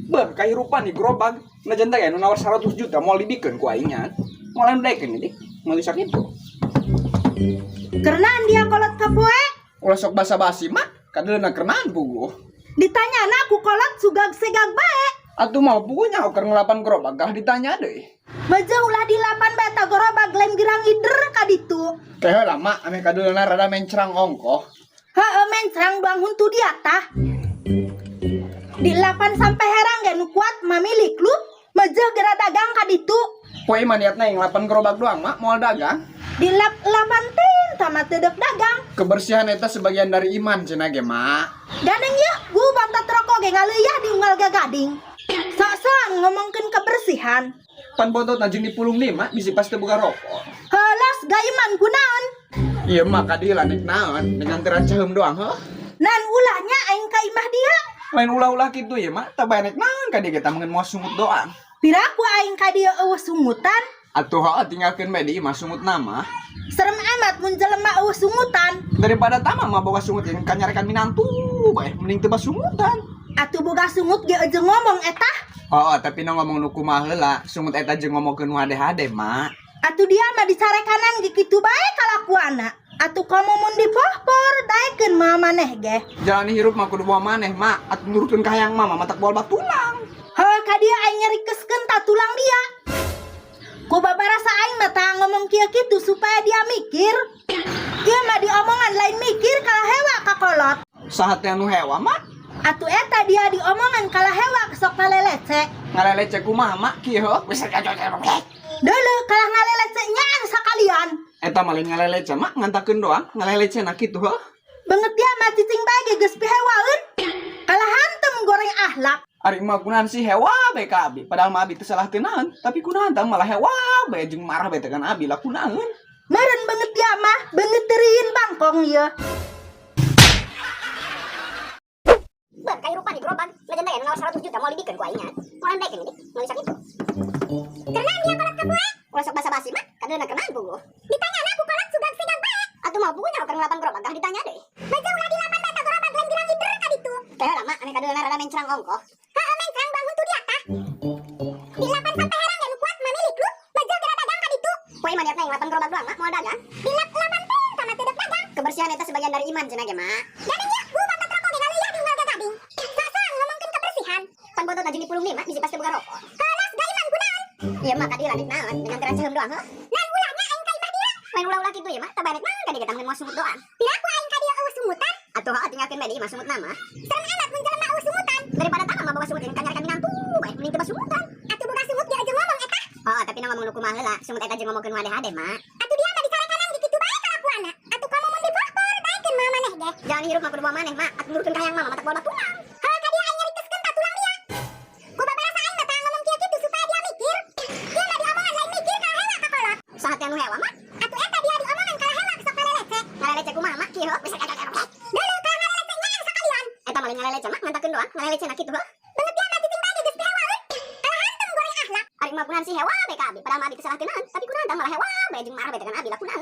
Bah, kahirupan nih gerobak. Nah janda ya, nawar 100 juta mau dibikin ku aingnya. Mau lain dekin ini, mau sakit itu. Karena dia kolot kapoe. Ulah sok basa-basi mak, kadang kenaan pugu. Ditanya aku kolot sugag segag bae. Atuh mau pugunya uker ngelapan gerobak gah ditanya deh. Baja ulah di lapan beta gerobak lem girang ider kaditu. Kayak lama, ame kadang rada mencerang ongkoh. Heeh mencrang doang huntu dia tah. Di 8 sampai herang gak nu kuat mamilik lu. Baja gerak dagang kaditu. Poe maniatna yang ngelapan gerobak doang mak, mau dagang. Di 8 tin tamat tedek dagang. Kebersihan eta sebagian dari iman cenah ge mak. Gadeng ya, gua bantat rokok ge ngaleuyak di unggal gagading. Sok-sok ngomongkeun kebersihan. Pan botot najeng dipulung nih mak, bisi pas teu buka rokok. Helas gaiman kunaon. Iya mak kadieu lanek naon, dengan terancam doang heuh. Nan ulahnya aing ka imah dia. Lain ulah-ulah gitu ya mak, teu bae nek naon kadieu kita mengen mau sungut doang. Piraku aing ka dieu eueuh sungutan. Atuh heuh tinggalkeun bae di imah sungut nama. Serem amat mun jelema eueuh sungutan. Daripada tama mah boga sungut yang kanyarekan minantu bae, mending teu basungutan. Atuh boga sungut ge aja ngomong etah. Oh, tapi no ngomong nu kumaha heula, sungut eta jeung ngomongkeun hade-hade mak. Atuh dia mah dicarekanan ge kitu bae kalakuana. Atuh kamu mun dipohpor daekeun mah maneh ge. Jalani hirup mah kudu bawa maneh mak, atuh nurutkeun ka hayang mah matak boal batulang. Heuh ka dieu aing nyarikeskeun tatulang dia. Ku babarasa aing mah tah ngomong kieu kitu supaya dia mikir. Ieu mah diomongan lain mikir kalah hewa ka kolot. Sahat anu hewa mak, Atuh eta dia diomongan kalah hewa sok ngalelece. ngalecek kumaha mak kieu heuh. Wis Deuleu kalah ngalelece nyaan sakalian. eta mah lain ngalecek mak ngantakeun doang, ngalecek na kitu heuh. Beungeut dia mah cicing bae ge geus pihewaeun. Kalah hantem goreng ahlak. Ari mah kunahan si hewa bae ka abi, padahal mah abi teu salah teu naon, tapi kunahan tah malah hewa bae jeung marah bae teh kan abi lah kunahan. Meureun beungeut dia mah beungeut teureun bangkong ieu. Bah, kahirupan di gerobak. Legenda ya, nawar 100 juta mau dibikin ku aingnya. Mau lain dekin ini, mau sakit itu. Karena dia kolot kapoe. Ulah sok basa-basi mak, kadang kenaan pugu. Ditanya aku kolot sugag segag bae. Atuh mau pugunya uker ngelapan gerobak gah ditanya deh. Baja ulah di lapan beta gerobak lem girang ider kaditu. Kayak lama ame kadang rada mencerang ongkoh. Heeh mencerang doang huntu dia tah. Di 8 sampai herang gak nu kuat mamilik lu. Baja gerak dagang kaditu. Poe maniatna yang ngelapan gerobak doang mak, mau dagang. Di 8 tin tamat tedek dagang. Kebersihan eta sebagian dari iman cenah ge mak. Gadeng ya, gua bantat rokok ge ngaleuyak di unggal gagading. Sok-sok ngomongkeun kebersihan. Pan botot najeng dipulung nih mak, bisi pas teu buka rokok. Helas gaiman kunaon. Iya mak kadieu lanek naon, dengan terancam doang heuh. Nan ulahnya aing ka imah dia. Lain ulah-ulah kitu ya mak, teu bae nek naon kadieu kita mengen mau sungut doang. Piraku aing ka dieu eueuh sungutan. Atuh heuh tinggalkeun bae di imah sungut nama. Serem amat mun jelema eueuh sungutan. Daripada tama mah boga sungut yang kanyarekan minantu bae, mending teu basungutan. Atuh boga sungut ge aja ngomong etah. Oh, tapi no ngomong nu kumaha heula, sungut eta jeung ngomongkeun hade-hade mak. Atuh dia mah dicarekanan ge kitu bae kalakuana. Atuh kamu mun dipohpor daekeun mah maneh ge. Jangan hirup mah kudu bawa maneh mak, atuh nurutkeun ka hayang mah matak boal batulang. Heuh ka dieu aing nyarikeskeun tatulang dia. Ku babarasa aing mah tah ngomong kieu kitu supaya dia mikir. Ieu mah diomongan lain mikir kalah hewa ka kolot. Sahat anu hewa mak. Atuh eta dia diomongan kalah hewa sok ngalelece. Ngalelece kumaha mak kieu heuh. Deuleu kalah ngalelece nyaan sakalian. Eta mah lain ngalelece mak ngantakeun doang, ngalelece na kitu heuh. Beungeut dia mah cicing bae ge geus pihewaeun. Kalah hantem goreng ahlak. Ari mah kunahan si hewa bae ka abi, padahal mah abi teu salah teu naon, tapi kunahan tah malah hewa bae jeung marah bae teh kan abi lah kunahan.